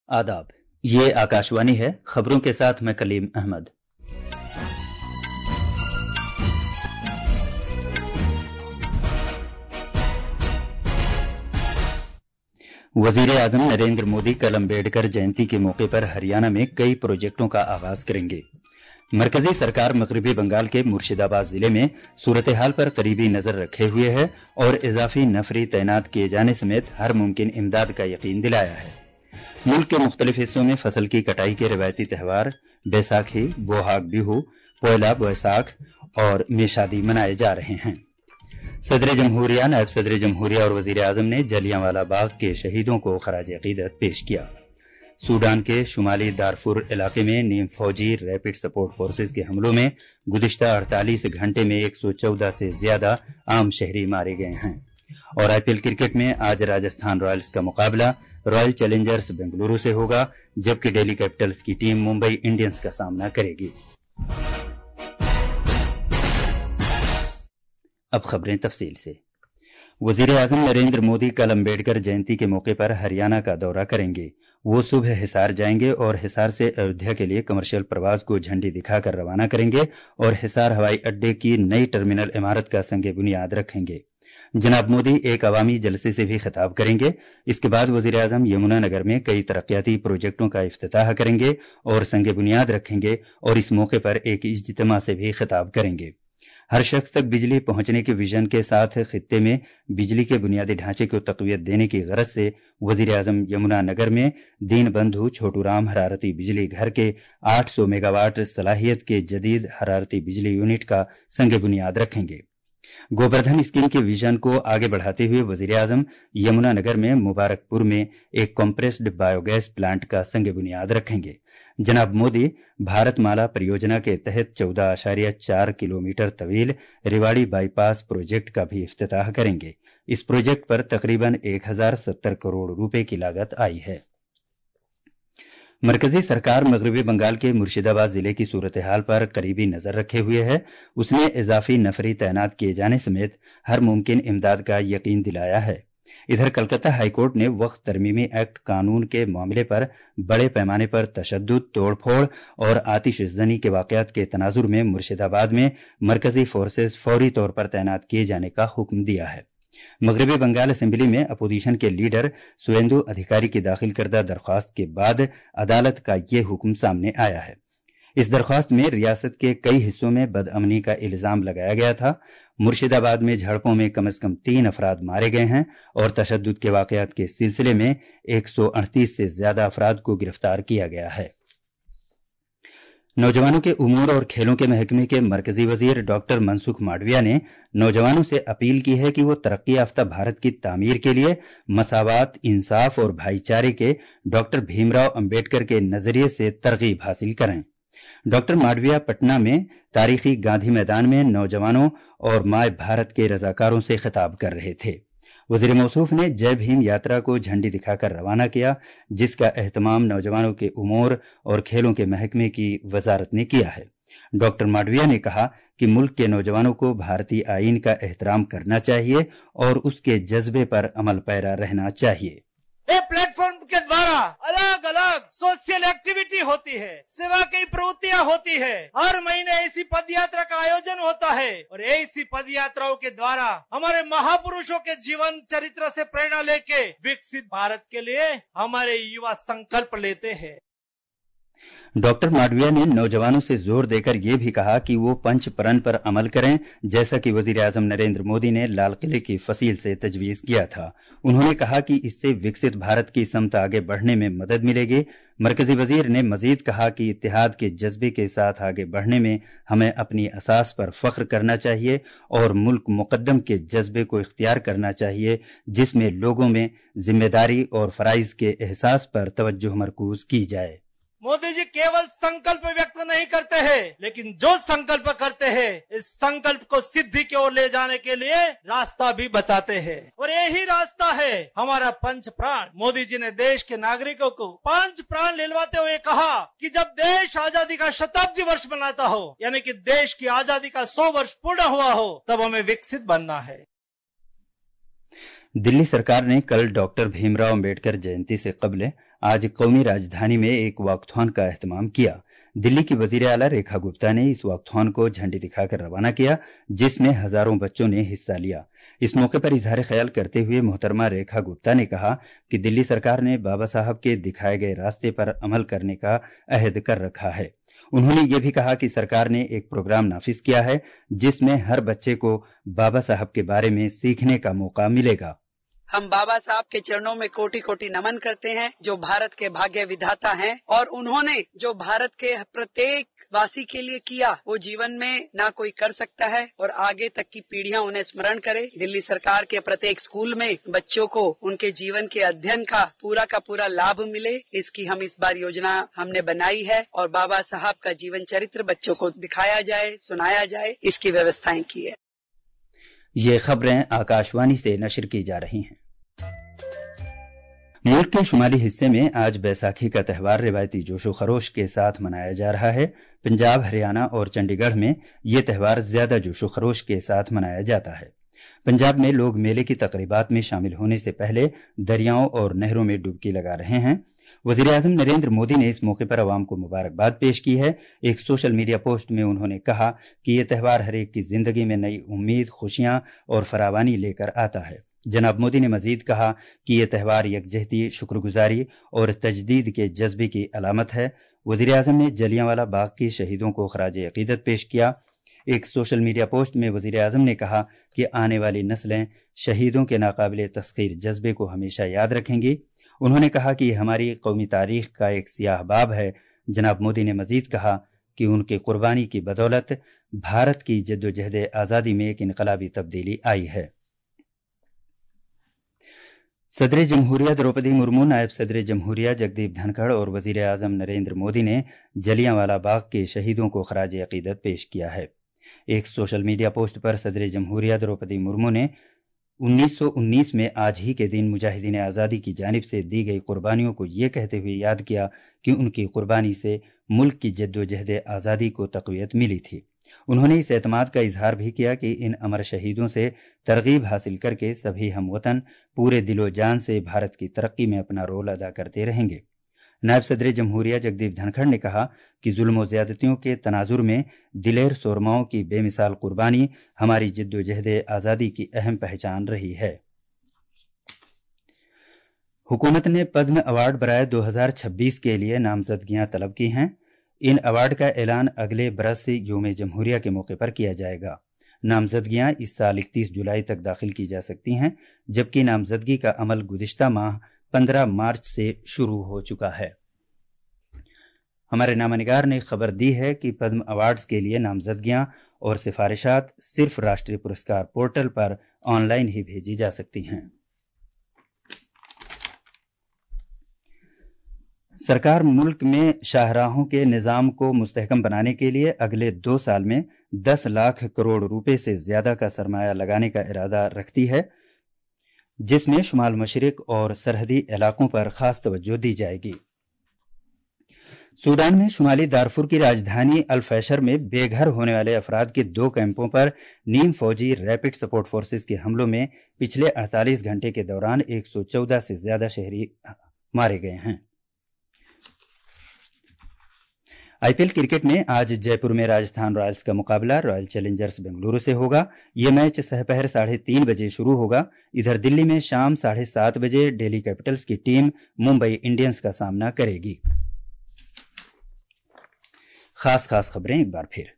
आदाब, ये आकाशवाणी है। खबरों के साथ मैं कलीम अहमद। वजीर आजम नरेंद्र मोदी कल अम्बेडकर जयंती के मौके पर हरियाणा में कई प्रोजेक्टों का आगाज करेंगे। मरकजी सरकार मगरबी बंगाल के मुर्शिदाबाद जिले में सूरत हाल पर करीबी नजर रखे हुए है और इजाफी नफरी तैनात किए जाने समेत हर मुमकिन इमदाद का यकीन दिलाया है। मुल्क के मुख्तलिफ हिस्सों में फसल की कटाई के रवायती त्यौहार बैसाखी, बोहाग बिहू, पोयला बैसाख और मेशादी मनाए जा रहे हैं। सदर जमहूरिया, नायब सदर जमहूरिया और वजीर आजम ने जलियांवाला बाग के शहीदों को खराज अकीदत पेश किया। सूडान के शुमाली दारफुर इलाके में नीम फौजी रैपिड सपोर्ट फोर्सेज के हमलों में गुज़िश्ता 48 घंटे में 114 से ज्यादा आम शहरी मारे गए हैं। और आईपीएल क्रिकेट में आज राजस्थान रॉयल्स का मुकाबला रॉयल चैलेंजर्स बेंगलुरु से होगा, जबकि दिल्ली कैपिटल्स की टीम मुंबई इंडियंस का सामना करेगी। अब खबरें तफसील से। वजीर आजम नरेंद्र मोदी कल अम्बेडकर जयंती के मौके पर हरियाणा का दौरा करेंगे। वो सुबह हिसार जाएंगे और हिसार से अयोध्या के लिए कमर्शियल प्रवास को झंडी दिखाकर रवाना करेंगे और हिसार हवाई अड्डे की नई टर्मिनल इमारत का संग बुनियाद रखेंगे। जनाब मोदी एक अवामी जलसे से भी खिताब करेंगे। इसके बाद वजीर आजम यमुनानगर में कई तरक्याती प्रोजेक्टों का इफ्तिताह करेंगे और संग बुनियाद रखेंगे और इस मौके पर एक इज्तिमा से भी खिताब करेंगे। हर शख्स तक बिजली पहुंचने के विजन के साथ खित्ते में बिजली के बुनियादी ढांचे को तकवीत देने की गरज से वजीर आजम यमुनानगर में दीन बंधु छोटू राम हरारती बिजली घर के 800 मेगावाट सलाहियत के जदीद हरारती बिजली यूनिट का संग बुनियाद रखेंगे। गोवर्धन स्कीम के विजन को आगे बढ़ाते हुए वजीर आजम यमुनानगर में मुबारकपुर में एक कॉम्प्रेस्ड बायोगैस प्लांट का संग बुनियाद रखेंगे। जनाब मोदी भारतमाला परियोजना के तहत 14.4 किलोमीटर तवील रेवाड़ी बाईपास प्रोजेक्ट का भी इफ्तिताह करेंगे। इस प्रोजेक्ट पर तकरीबन 1070 करोड़ रुपए की लागत आई है। मरकजी सरकार मगरबी बंगाल के मुर्शिदाबाद जिले की सूरत हाल पर करीबी नजर रखे हुए है। उसने इजाफी नफरी तैनात किए जाने समेत हर मुमकिन इमदाद का यकीन दिलाया है। इधर कलकत्ता हाईकोर्ट ने वक्फ तरमीमी एक्ट कानून के मामले पर बड़े पैमाने पर तशद्दुद, तोड़फोड़ और आतिशजनी के वाकयात के तनाजुर में मुर्शिदाबाद में मरकजी फोर्सेज फौरी तौर पर तैनात किए जाने का हुक्म दिया है। मगरबी बंगाल असेंबली में अपोजिशन के लीडर सुवेंदु अधिकारी की दाखिल करदा दरख्वास्त के बाद अदालत का ये हुक्म सामने आया है। इस दरख्वास्त में रियासत के कई हिस्सों में बदअमनी का इल्जाम लगाया गया था। मुर्शिदाबाद में झड़पों में कम से कम 3 अफराद मारे गए हैं और तशद्दुद के वाकयात के सिलसिले में 138 से ज्यादा अफराद को गिरफ्तार किया गया है। नौजवानों के उमूर और खेलों के महकमे के मरकजी वजीर डॉक्टर मनसुख मांडविया ने नौजवानों से अपील की है कि वो तरक्की याफ्ता भारत की तामीर के लिए मसावात, इंसाफ और भाईचारे के डॉक्टर भीमराव अंबेडकर के नजरिए से तरगीब हासिल करें। डॉक्टर मांडविया पटना में तारीखी गांधी मैदान में नौजवानों और माय भारत के रजाकारों से खिताब कर रहे थे। वजीर मौसूफ ने जय भीम यात्रा को झंडी दिखाकर रवाना किया, जिसका एहतमाम नौजवानों के उमूर और खेलों के महकमे की वजारत ने किया है। डॉक्टर मांडविया ने कहा कि मुल्क के नौजवानों को भारतीय आईन का एहतराम करना चाहिए और उसके जज्बे पर अमल पैरा रहना चाहिए। प्लेटफॉर्म के द्वारा अलग अलग सोशल एक्टिविटी होती है, सेवा की प्रवृत्तियां होती है। हर महीने ऐसी पद यात्रा का आयोजन होता है और ऐसी पद यात्राओं के द्वारा हमारे महापुरुषों के जीवन चरित्र से प्रेरणा लेके विकसित भारत के लिए हमारे युवा संकल्प लेते हैं। डॉक्टर मांडविया ने नौजवानों से जोर देकर यह भी कहा कि वो पंच प्रण पर अमल करें, जैसा कि वजीर आजम नरेंद्र मोदी ने लाल किले की फसील से तजवीज किया था। उन्होंने कहा कि इससे विकसित भारत की समत आगे बढ़ने में मदद मिलेगी। मरकजी वजीर ने मजीद कहा कि इत्तेहाद के जज्बे के साथ आगे बढ़ने में हमें अपनी असास पर फख्र करना चाहिए और मुल्क मुकद्दम के जज्बे को इख्तियार करना चाहिए, जिसमें लोगों में जिम्मेदारी और फराइज के एहसास पर तवज्जो मरकूज की जाए। मोदी जी केवल संकल्प व्यक्त नहीं करते हैं, लेकिन जो संकल्प करते हैं इस संकल्प को सिद्धि की ओर ले जाने के लिए रास्ता भी बताते हैं और यही रास्ता है हमारा पंच प्राण। मोदी जी ने देश के नागरिकों को पंच प्राण दिलवाते हुए कहा कि जब देश आजादी का शताब्दी वर्ष मनाता हो, यानी कि देश की आजादी का 100 वर्ष पूर्ण हुआ हो, तब हमें विकसित बनना है। दिल्ली सरकार ने कल डॉक्टर भीमराव अंबेडकर जयंती से कबल आज कौमी राजधानी में एक वॉकथॉन का एहतमाम किया। दिल्ली की वजीर आला रेखा गुप्ता ने इस वॉकथॉन को झंडी दिखाकर रवाना किया, जिसमें हजारों बच्चों ने हिस्सा लिया। इस मौके पर इजहार ख्याल करते हुए मोहतरमा रेखा गुप्ता ने कहा कि दिल्ली सरकार ने बाबा साहब के दिखाए गए रास्ते पर अमल करने का अहद कर रखा है। उन्होंने ये भी कहा कि सरकार ने एक प्रोग्राम नाफिज किया है जिसमें हर बच्चे को बाबा साहब के बारे में सीखने का मौका मिलेगा। हम बाबा साहब के चरणों में कोटि कोटि नमन करते हैं, जो भारत के भाग्य विधाता हैं, और उन्होंने जो भारत के प्रत्येक वासी के लिए किया वो जीवन में ना कोई कर सकता है, और आगे तक की पीढ़ियां उन्हें स्मरण करें। दिल्ली सरकार के प्रत्येक स्कूल में बच्चों को उनके जीवन के अध्ययन का पूरा लाभ मिले, इसकी हम इस बार योजना हमने बनाई है, और बाबा साहब का जीवन चरित्र बच्चों को दिखाया जाए, सुनाया जाए, इसकी व्यवस्थाएं की है। ये खबरें आकाशवाणी से नशर की जा रही हैं। मुल्क के शुमाली हिस्से में आज बैसाखी का त्यौहार रिवायती जोशो खरोश के साथ मनाया जा रहा है। पंजाब, हरियाणा और चंडीगढ़ में ये त्यौहार ज्यादा जोशो खरोश के साथ मनाया जाता है। पंजाब में लोग मेले की तकरीबात में शामिल होने से पहले दरियाओं और नहरों में डुबकी लगा रहे हैं। वजीर आजम नरेंद्र मोदी ने इस मौके पर अवाम को मुबारकबाद पेश की है। एक सोशल मीडिया पोस्ट में उन्होंने कहा कि ये त्यौहार हर एक की जिंदगी में नई उम्मीद, खुशियां और फरावानी लेकर आता है। जनाब मोदी ने मजीद कहा कि यह त्यौहार यकजहती, शुक्रगुजारी और तजदीद के जज्बे की अलामत है। वजीर आजम ने जलियांवाला बाग के शहीदों को खराज अकीदत पेश किया। एक सोशल मीडिया पोस्ट में वजीर आजम ने कहा कि आने वाली नस्लें शहीदों के नाकाबिले तस्खीर जज्बे को हमेशा याद रखेंगी। उन्होंने कहा कि हमारी कौमी तारीख का एक सियाह बाब है। जनाब मोदी ने मजीद कहा कि उनकी कुर्बानी की बदौलत भारत की जद्दोजहद आज़ादी में एक इनकलाबी तब्दीली आई है। सदर जमहूरिया द्रौपदी मुर्मू, नायब सदर जमहूरिया जगदीप धनखड़ और वजीर आजम नरेंद्र मोदी ने जलियांवाला बाग के शहीदों को खराज अकीदत पेश किया है। एक सोशल मीडिया पोस्ट पर सदर जमहूरिया द्रौपदी मुर्मू ने 1919 में आज ही के दिन मुजाहिदीन आज़ादी की जानिब से दी गई कुर्बानियों को ये कहते हुए याद किया कि उनकी कुर्बानी से मुल्क की जद्दोजहद आज़ादी को तक़वियत मिली थी। उन्होंने इस एतमाद का इजहार भी किया कि इन अमर शहीदों से तरगीब हासिल करके सभी हमवतन पूरे दिलो जान से भारत की तरक्की में अपना रोल अदा करते रहेंगे। नायब सदर जमहूरिया जगदीप धनखड़ ने कहा कि जुल्म व ज़्यादतियों के तनाजुर में दिलेर सोरमाओं की बेमिसाल कुर्बानी हमारी जद्दोजहद आज़ादी की अहम पहचान रही है। हुकूमत ने पद्म अवार्ड बराए 2026 के लिए नामजदगियां तलब की हैं। इन अवार्ड का ऐलान अगले बरस यौम जमहूरिया के मौके पर किया जाएगा। नामजदगियां इस साल 31 जुलाई तक दाखिल की जा सकती हैं, जबकि नामजदगी का अमल गुज़िश्ता माह 15 मार्च से शुरू हो चुका है। हमारे नामानिगार ने खबर दी है कि पद्म अवार्ड्स के लिए नामजदगियां और सिफारिशात सिर्फ राष्ट्रीय पुरस्कार पोर्टल पर ऑनलाइन ही भेजी जा सकती हैं। सरकार मुल्क में शाहराहों के निज़ाम को मुस्तहकम बनाने के लिए अगले 2 साल में 10 लाख करोड़ रुपए से ज्यादा का सरमाया लगाने का इरादा रखती है, जिसमें शुमाल मशरिक और सरहदी इलाकों पर खास तवज्जो दी जाएगी। सूडान में शुमाली दारफुर की राजधानी अल-फैशर में बेघर होने वाले अफराद के 2 कैंपों पर नीम फौजी रैपिड सपोर्ट फोर्सेस के हमलों में पिछले 48 घंटे के दौरान 114 से ज्यादा शहरी मारे गए हैं। आईपीएल क्रिकेट में आज जयपुर में राजस्थान रॉयल्स का मुकाबला रॉयल चैलेंजर्स बेंगलुरु से होगा। यह मैच सहपहर 3:30 बजे शुरू होगा। इधर दिल्ली में शाम 7:30 बजे दिल्ली कैपिटल्स की टीम मुंबई इंडियंस का सामना करेगी। खास खबरें एक बार फिर।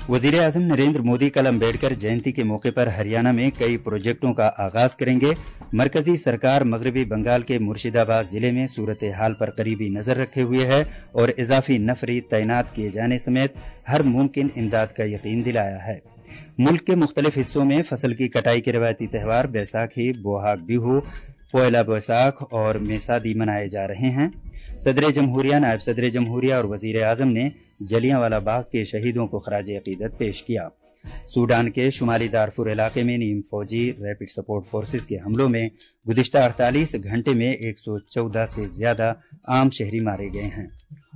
वजीर आजम नरेंद्र मोदी कल अम्बेडकर जयंती के मौके पर हरियाणा में कई प्रोजेक्टों का आगाज करेंगे। मरकजी सरकार मगरबी बंगाल के मुर्शिदाबाद जिले में सूरत हाल पर करीबी नजर रखे हुए है और इजाफी नफरी तैनात किए जाने समेत हर मुमकिन इमदाद का यकीन दिलाया है। मुल्क के मुख्तलिफ हिस्सों में फसल की कटाई के रवायती त्यौहार बैसाखी, बोहाग बिहू, पोयला बैसाख और मेसादी मनाए जा रहे हैं। सदर जमहूरिया, नायब सदर जमहूरिया और वजीर आजम ने जलियांवाला बाग के शहीदों को खराज अकीदत पेश किया। सूडान के शुमाली दारफुर इलाके में नीम फौजी रैपिड सपोर्ट फोर्सेस के हमलों में गुज़िश्ता 48 घंटे में 114 से ज्यादा आम शहरी मारे गए हैं।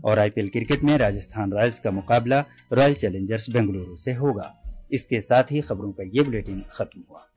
और आईपीएल क्रिकेट में राजस्थान रॉयल्स का मुकाबला रॉयल चैलेंजर्स बेंगलुरु से होगा। इसके साथ ही खबरों का ये बुलेटिन खत्म हुआ।